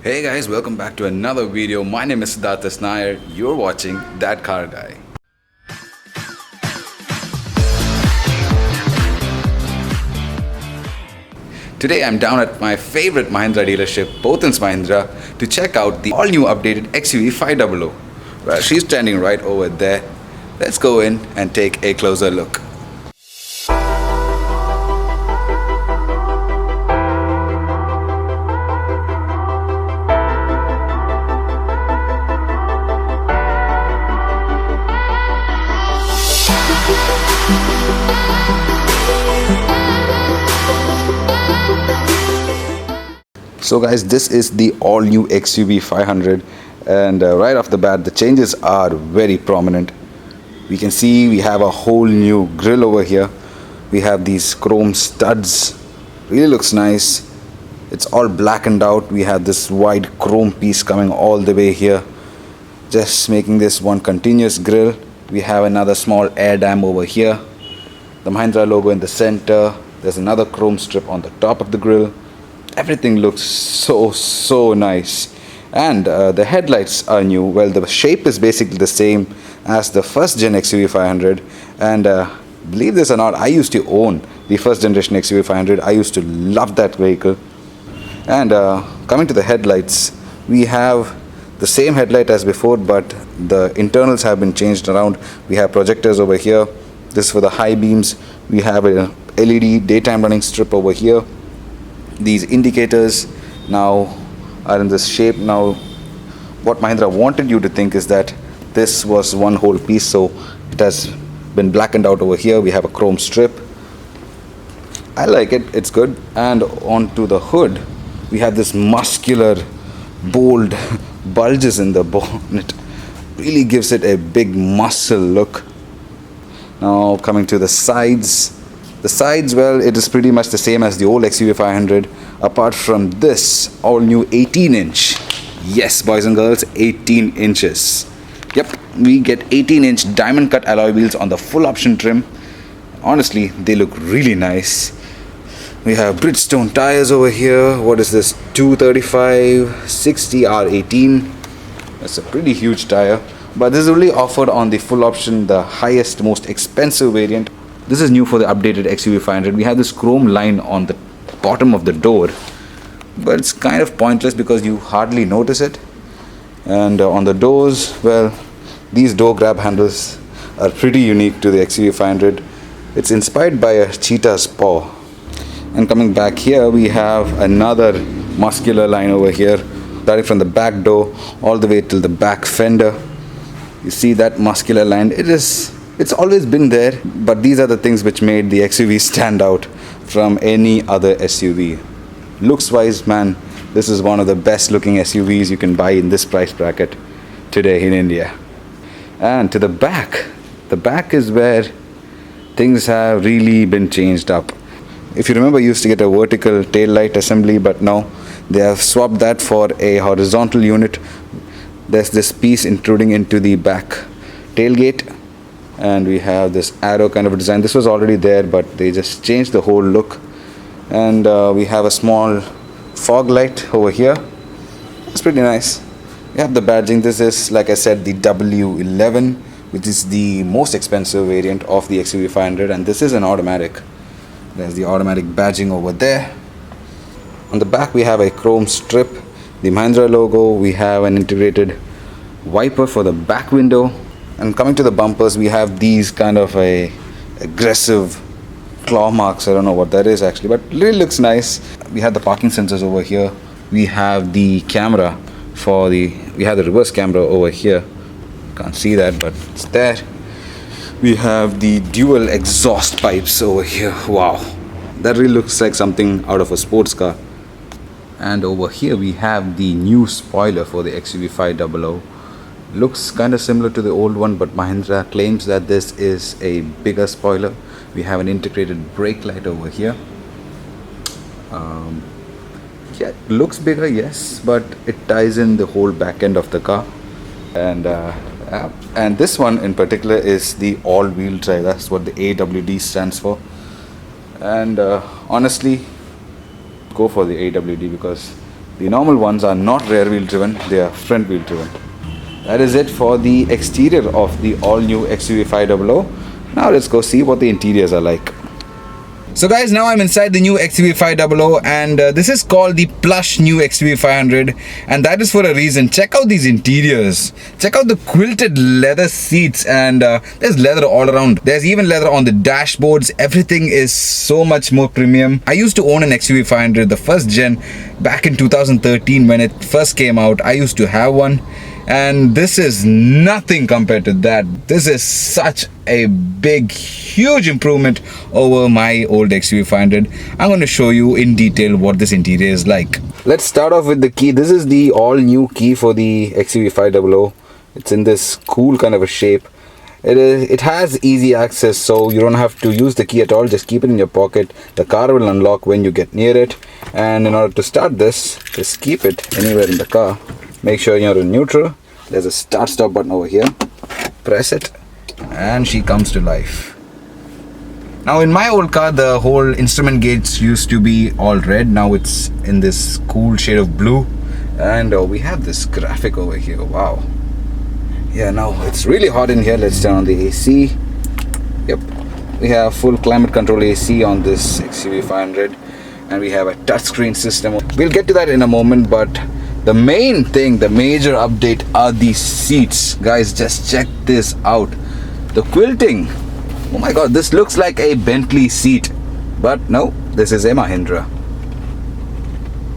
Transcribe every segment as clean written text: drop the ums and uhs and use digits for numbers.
Hey guys, welcome back to another video. My name is Siddharth Nair. You're watching That Car Guy. Today I'm down at my favorite Mahindra dealership, Powertrain Mahindra, to check out the all-new updated XUV 500. Well, she's standing right over there. Let's go in and take a closer look. So guys, this is the all new XUV 500 and right off the bat the changes are very prominent. We can see we have a whole new grille over here. We have these chrome studs, really looks nice. It's all blackened out. We have this wide chrome piece coming all the way here, just making this one continuous grille. We have another small air dam over here, the Mahindra logo in the center. There's another chrome strip on the top of the grille. Everything looks so nice, and the headlights are new. Well, the shape is basically the same as the first gen XUV 500, and believe this or not, I used to own the first generation XUV 500. I used to love that vehicle. And coming to the headlights, we have the same headlight as before, but the internals have been changed around. We have projectors over here. This is for the high beams. We have a LED daytime running strip over here. These indicators now are in this shape. Now what Mahindra wanted you to think is that this was one whole piece, so it has been blackened out over here. We have a chrome strip. I like it, it's good. And onto the hood we have this muscular bold bulges in the bonnet. Really gives it a big muscle look. Now coming to the sides. The sides, well, it is pretty much the same as the old XUV 500, apart from this all new 18-inch. Yes, boys and girls, 18 inches. Yep, we get 18-inch diamond cut alloy wheels on the full option trim. Honestly, they look really nice. We have Bridgestone tires over here. What is this? 235 60 R18. That's a pretty huge tire, but this is only offered on the full option, the highest, most expensive variant. This is new for the updated XUV 500. We have this chrome line on the bottom of the door, but it's kind of pointless because you hardly notice it. And on the doors, well, these door grab handles are pretty unique to the XUV 500. It's inspired by a cheetah's paw. And coming back here, we have another muscular line over here, starting from the back door all the way till the back fender. You see that muscular line? It's always been there, but these are the things which made the XUV stand out from any other SUV. Looks wise, man, this is one of the best looking SUVs you can buy in this price bracket today in India. And to the back is where things have really been changed up. If you remember, you used to get a vertical tail light assembly, but now they have swapped that for a horizontal unit. There's this piece intruding into the back tailgate, and we have this arrow kind of a design. This was already there, but they just changed the whole look. And we have a small fog light over here. It's pretty nice. We have the badging. This is, like I said, the W11, which is the most expensive variant of the XUV 500, and this is an automatic. There's the automatic badging over there. On the back we have a chrome strip, the Mahindra logo. We have an integrated wiper for the back window. And coming to the bumpers, we have these kind of a aggressive claw marks. I don't know what that is actually, but it really looks nice. We have the parking sensors over here. We have the camera we have the reverse camera over here. Can't see that, but it's there. We have the dual exhaust pipes over here. Wow, that really looks like something out of a sports car. And over here we have the new spoiler for the XUV 500. Looks kind of similar to the old one, but Mahindra claims that this is a bigger spoiler. We have an integrated brake light over here. Yeah, it looks bigger, yes, but it ties in the whole back end of the car. And this one in particular is the all-wheel drive. That's what the AWD stands for. And honestly, go for the AWD because The normal ones are not rear wheel driven, they are front wheel driven. That is it for the exterior of the all new XUV 500. Now let's go see what the interiors are like. So guys, now I'm inside the new XUV 500 and this is called the plush new XUV 500, and that is for a reason. Check out these interiors. Check out the quilted leather seats, and there's leather all around. There's even leather on the dashboards. Everything is so much more premium. I used to own an XUV 500, the first gen, back in 2013 when it first came out. I used to have one. And this is nothing compared to that. This is such a big, huge improvement over my old XUV 500. I'm going to show you in detail what this interior is like. Let's start off with the key. This is the all new key for the XUV 500. It's in this cool kind of a shape. It has easy access, so you don't have to use the key at all. Just keep it in your pocket. The car will unlock when you get near it. And in order to start this, just keep it anywhere in the car. Make sure you're in neutral. There's a start stop button over here. Press it and she comes to life. Now in my old car, the whole instrument gauge used to be all red. Now it's in this cool shade of blue, and we have this graphic over here. Wow. Yeah, now it's really hot in here. Let's turn on the AC. Yep, we have full climate control AC on this XUV 500, and we have a touchscreen system. We'll get to that in a moment, but the main thing, the major update are these seats. Guys, just check this out. The quilting. Oh my god, this looks like a Bentley seat. But no, this is a Mahindra.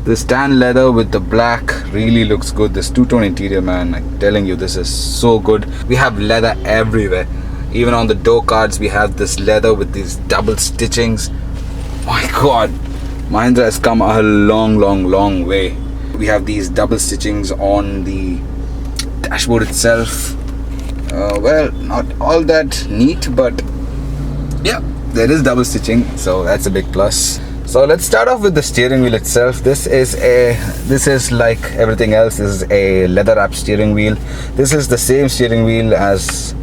This tan leather with the black really looks good. This two-tone interior, man, I'm telling you, this is so good. We have leather everywhere. Even on the door cards, we have this leather with these double stitchings. My god, Mahindra has come a long way. We have these double stitchings on the dashboard itself. Well, not all that neat, but yeah, there is double stitching, so that's a big plus. So let's start off with the steering wheel itself. This is like everything else. This is a leather wrapped steering wheel. This is the same steering wheel as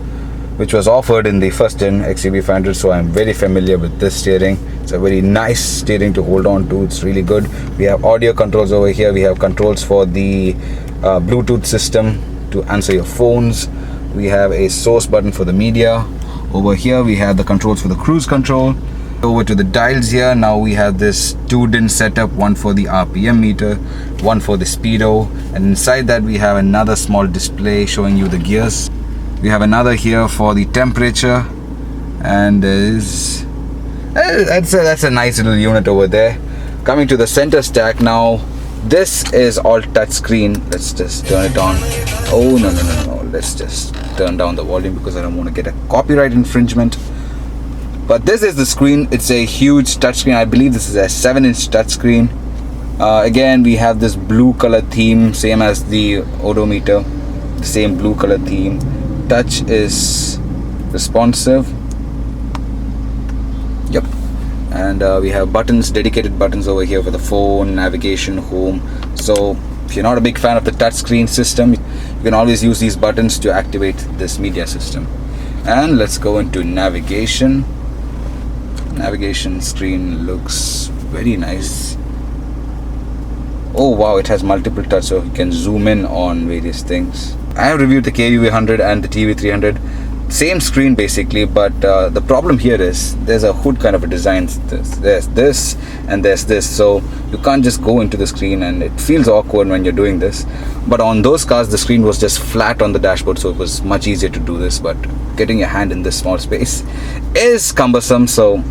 which was offered in the first gen XUV 500, so I'm very familiar with this steering. It's a very nice steering to hold on to. It's really good. We have audio controls over here. We have controls for the Bluetooth system to answer your phones. We have a source button for the media. Over here we have the controls for the cruise control. Over to the dials here. Now we have this 2-DIN setup, one for the RPM meter, one for the speedo, and inside that we have another small display showing you the gears. We have another here for the temperature, and that's a nice little unit over there. Coming to the center stack now, this is all touchscreen. Let's just turn it on. Oh no, let's just turn down the volume because I don't want to get a copyright infringement. But this is the screen. It's a huge touchscreen. I believe this is a 7-inch touchscreen. Again, we have this blue color theme, same as the odometer, the same blue color theme. Touch is responsive. Yep. And we have buttons, dedicated buttons over here for the phone, navigation, home. So if you're not a big fan of the touchscreen system, you can always use these buttons to activate this media system. And let's go into navigation. Navigation screen looks very nice. Oh wow, it has multiple touch, so you can zoom in on various things. I have reviewed the KUV 100 and the TV 300. Same screen basically, but the problem here is there's a hood kind of a design. There's this and there's this, so you can't just go into the screen, and it feels awkward when you're doing this. But on those cars, the screen was just flat on the dashboard, so it was much easier to do this. But getting your hand in this small space is cumbersome, so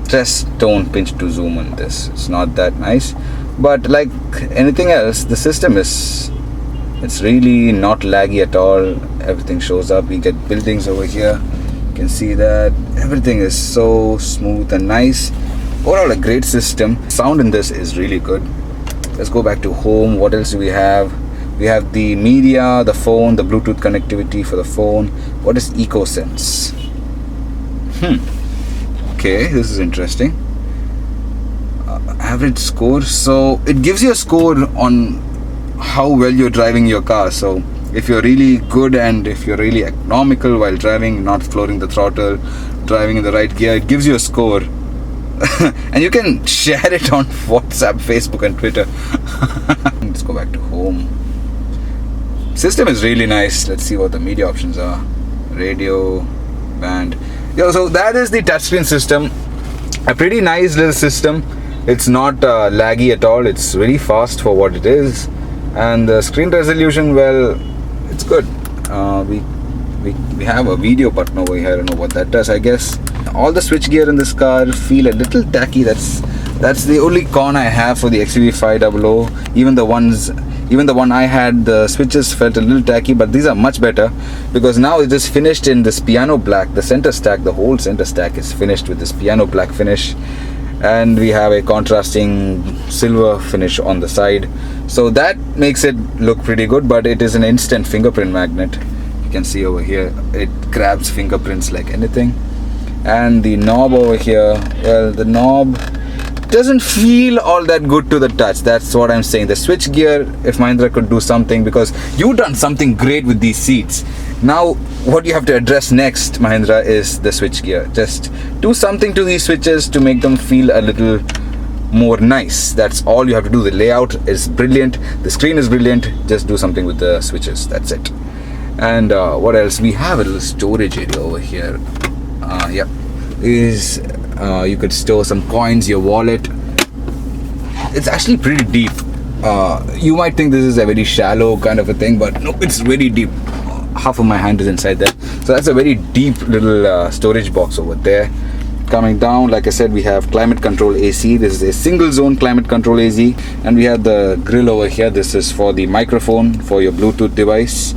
just don't pinch to zoom on this. It's not that nice, but like anything else, the system is, it's really not laggy at all. Everything shows up. We get buildings over here. You can see that everything is so smooth and nice. Overall, a great system. Sound in this is really good. Let's go back to home. What else do we have? We have the media, the phone, the Bluetooth connectivity for the phone. What is EcoSense? Okay, this is interesting. Average score. So it gives you a score on how well you're driving your car. So if you're really good and if you're really economical while driving, not flooring the throttle, driving in the right gear, it gives you a score. And you can share it on WhatsApp, Facebook and Twitter. Let's go back to home. System is really nice. Let's see what the media options are. Radio, band. Yeah, so that is the touchscreen system. A pretty nice little system. It's not laggy at all. It's very fast for what it is. And the screen resolution, well, it's good. We have a video button over here. I don't know what that does. I guess all the switch gear in this car feel a little tacky. That's the only con I have for the XUV 500. Even the one I had, the switches felt a little tacky, but these are much better because now it is finished in this piano black. The center stack, the whole center stack is finished with this piano black finish, and we have a contrasting silver finish on the side. So that makes it look pretty good, but it is an instant fingerprint magnet. You can see over here, it grabs fingerprints like anything. And the knob over here, well, the knob doesn't feel all that good to the touch. That's what I'm saying. The switch gear, if Mahindra could do something, because you've done something great with these seats. Now what you have to address next, Mahindra, is the switch gear. Just do something to these switches to make them feel a little more nice. That's all you have to do. The layout is brilliant, the screen is brilliant. Just do something with the switches. That's it. And what else? We have a little storage area over here. Yeah, you could store some coins, your wallet. It's actually pretty deep. You might think this is a very shallow kind of a thing, but no, it's very deep. Half of my hand is inside there. So that's a very deep little storage box over there. Coming down, like I said, we have climate control AC. This is a single zone climate control AC. And we have the grill over here. This is for the microphone for your Bluetooth device.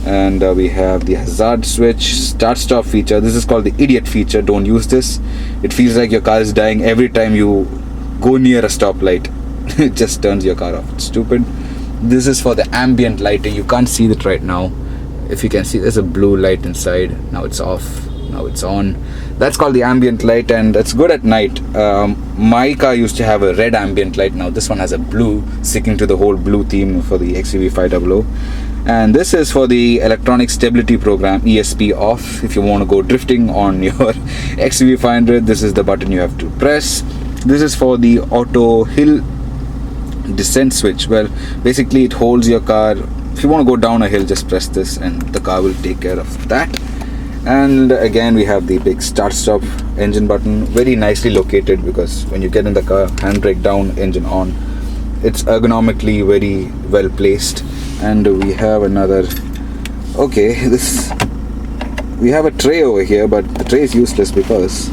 And we have the hazard switch, start stop feature. This is called the idiot feature. Don't use this. It feels like your car is dying every time you go near a stoplight. It just turns your car off. It's stupid. This is for the ambient lighting. You can't see it right now. If you can see, there's a blue light inside. Now it's off, now it's on. That's called the ambient light, and it's good at night. My car used to have a red ambient light. Now this one has a blue, sticking to the whole blue theme for the XUV 500. And this is for the electronic stability program, ESP off. If you want to go drifting on your XUV 500, this is the button you have to press. This is for the auto hill descent switch. Well, basically it holds your car. If you want to go down a hill, just press this and the car will take care of that. And again, we have the big start stop engine button, very nicely located, because when you get in the car, handbrake down, engine on. It's ergonomically very well placed. And we have another, okay, we have a tray over here, but the tray is useless because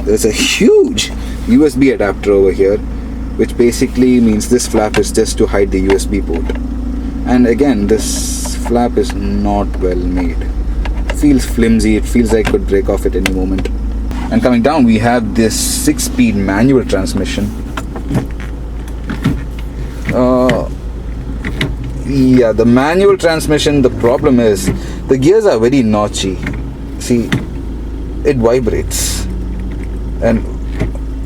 there's a huge USB adapter over here, which basically means this flap is just to hide the USB port. And again, this flap is not well made. It feels flimsy. It feels like it could break off at any moment. And coming down, we have this 6-speed manual transmission. Yeah, the manual transmission, the problem is the gears are very notchy. See, it vibrates and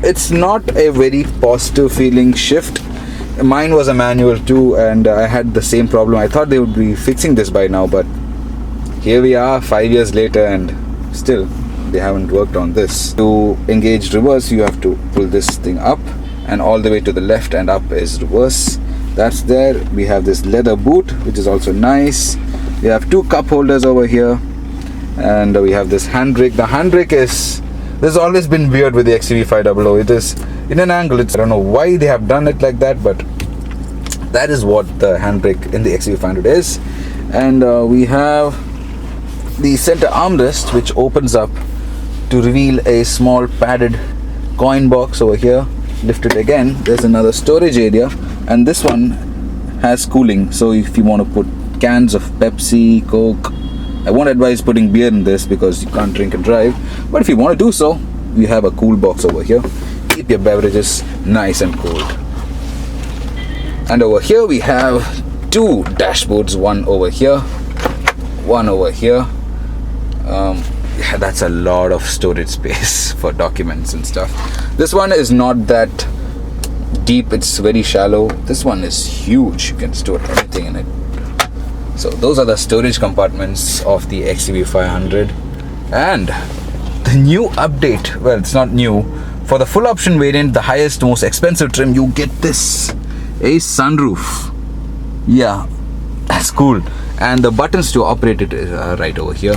it's not a very positive feeling shift. Mine was a manual too, and I had the same problem. I thought they would be fixing this by now, but here we are 5 years later and still they haven't worked on this. To engage reverse, you have to pull this thing up, and all the way to the left and up is reverse. That's there. We have this leather boot, which is also nice. We have 2 cup holders over here, and we have this handbrake. The handbrake this has always been weird with the XUV 500. It is in an angle. I don't know why they have done it like that, but that is what the handbrake in the XUV 500 is. And we have the center armrest, which opens up to reveal a small padded coin box over here. Lift it again, there's another storage area, and this one has cooling. So if you want to put cans of Pepsi, Coke, I won't advise putting beer in this because you can't drink and drive, but if you want to do so, you have a cool box over here. Keep your beverages nice and cold. And over here we have 2 dashboards, one over here, one over here. Yeah, that's a lot of storage space for documents and stuff. This one is not that deep, it's very shallow. This one is huge, you can store anything in it. So those are the storage compartments of the XUV 500. And the new update, well, it's not new, For the full option variant, the highest, most expensive trim, you get this, a sunroof. Yeah, that's cool. And the buttons to operate it are right over here.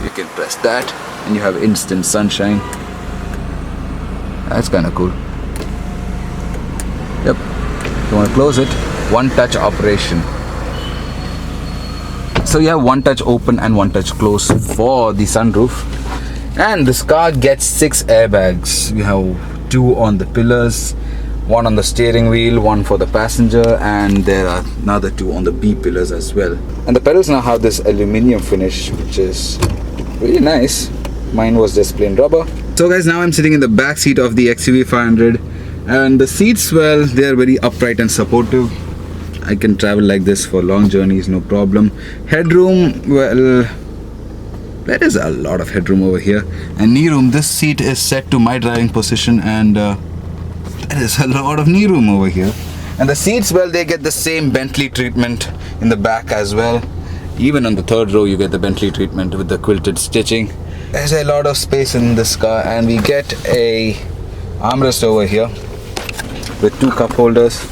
You can press that and you have instant sunshine. That's kind of cool. Yep. If you want to close it, one touch operation. So you have one touch open and one touch close for the sunroof. And this car gets 6 airbags. We have 2 on the pillars, 1 on the steering wheel, 1 for the passenger, and there are another 2 on the B pillars as well. And the pedals now have this aluminium finish, which is really nice. Mine was just plain rubber. So guys, now I'm sitting in the back seat of the XUV 500, and the seats, well, they are very upright and supportive. I can travel like this for long journeys, no problem. Headroom, well, there is a lot of headroom over here. And knee room, this seat is set to my driving position, and there is a lot of knee room over here. And the seats, well, they get the same Bentley treatment in the back as well. Even on the third row, you get the Bentley treatment with the quilted stitching. There's a lot of space in this car, and we get a armrest over here with 2 cup holders.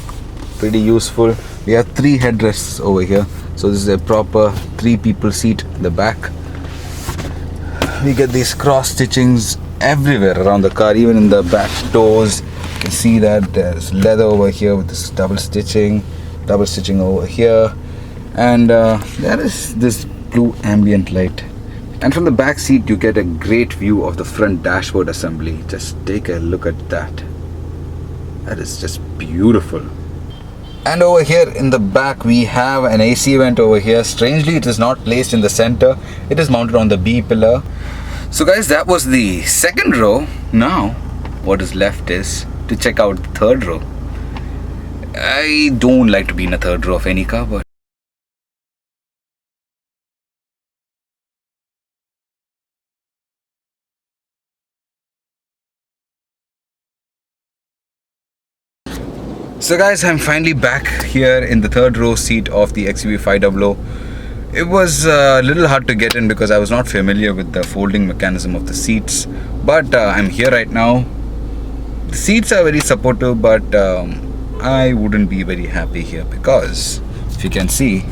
Pretty useful. We have 3 headrests over here, so this is a proper 3 people seat in the back. We get these cross stitchings everywhere around the car, even in the back doors. You can see that there's leather over here with this double stitching over here, and there is this blue ambient light. And from the back seat you get a great view of the front dashboard assembly. Just take a look at that. That is just beautiful. And over here in the back we have an AC vent over here. Strangely, it is not placed in the center. It is mounted on the B pillar. So guys, that was the second row. Now what is left is to check out the third row. I don't like to be in a third row of any car, but so guys, I'm finally back here in the third row seat of the XUV 500. It was a little hard to get in because I was not familiar with the folding mechanism of the seats, but I'm here right now. The seats are very supportive, but I wouldn't be very happy here because if you can see,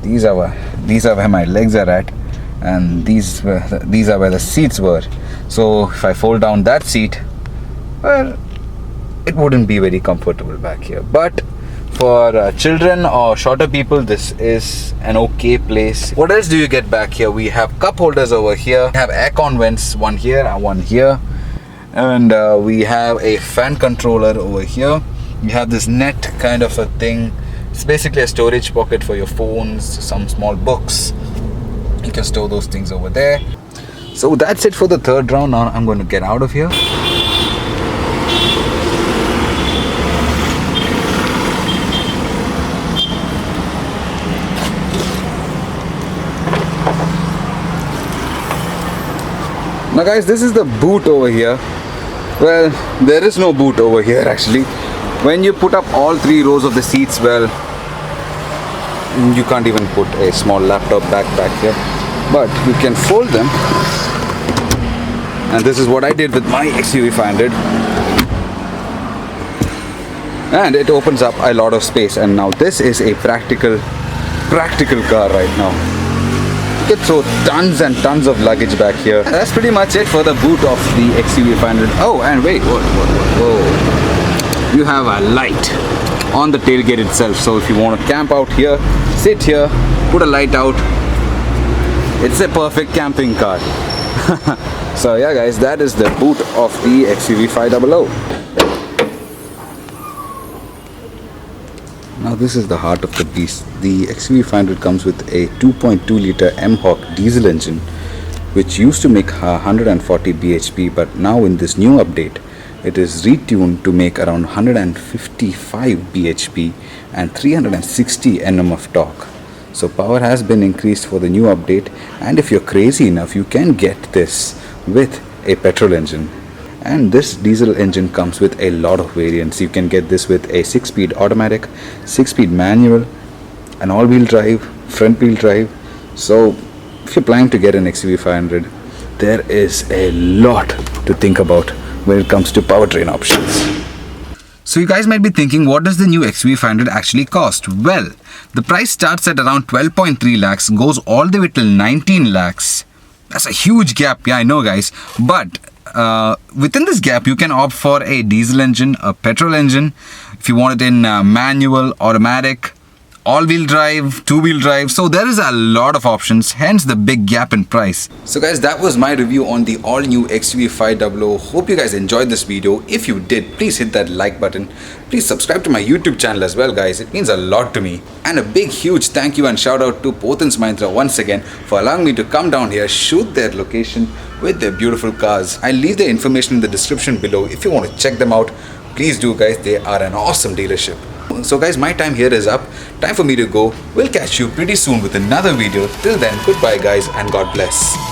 these are where my legs are at, and these are where the seats were. So if I fold down that seat, well, it wouldn't be very comfortable back here. But for children or shorter people, this is an okay place. What else do you get back here? We have cup holders over here. We have aircon vents, one here and one here. And we have a fan controller over here. You have this net kind of a thing. It's basically a storage pocket for your phones, some small books. You can store those things over there. So that's it for the third round. Now I'm going to get out of here. Now guys, this is the boot over here. Well, there is no boot over here actually. When you put up all 3 rows of the seats, well, you can't even put a small laptop back here. But you can fold them. And this is what I did with my XUV 500. And it opens up a lot of space. And now this is a practical car right now. You can throw tons and tons of luggage back here. That's pretty much it for the boot of the XUV 500. Oh, and wait, whoa. You have a light on the tailgate itself. So if you want to camp out here, sit here, put a light out. It's a perfect camping car. So yeah guys, that is the boot of the XUV 500. Now this is the heart of the beast. The XUV 500 comes with a 2.2 liter M-Hawk diesel engine, which used to make 140 bhp, but now in this new update it is retuned to make around 155 bhp and 360 Nm of torque. So power has been increased for the new update, and if you're crazy enough, you can get this with a petrol engine. And this diesel engine comes with a lot of variants. You can get this with a 6-speed automatic, 6-speed manual, an all-wheel drive, front-wheel drive. So if you're planning to get an XUV 500, there is a lot to think about when it comes to powertrain options. So you guys might be thinking, what does the new XUV 500 actually cost? Well, the price starts at around 12.3 lakhs, goes all the way till 19 lakhs. That's a huge gap, yeah, I know guys. But within this gap, you can opt for a diesel engine, a petrol engine, if you want it in manual, automatic, all-wheel drive, two-wheel drive. So there is a lot of options, hence the big gap in price. So guys, that was my review on the all-new XUV 500. Hope you guys enjoyed this video. If you did, please hit that like button. Please subscribe to my YouTube channel as well, guys. It means a lot to me. And a big huge thank you and shout out to Pothins Mahindra once again for allowing me to come down here, shoot their location with their beautiful cars. I'll leave their information in the description below if you want to check them out. Please do, guys. They are an awesome dealership. So guys, my time here is up. Time for me to go. We'll catch you pretty soon with another video. Till then, goodbye guys and God bless.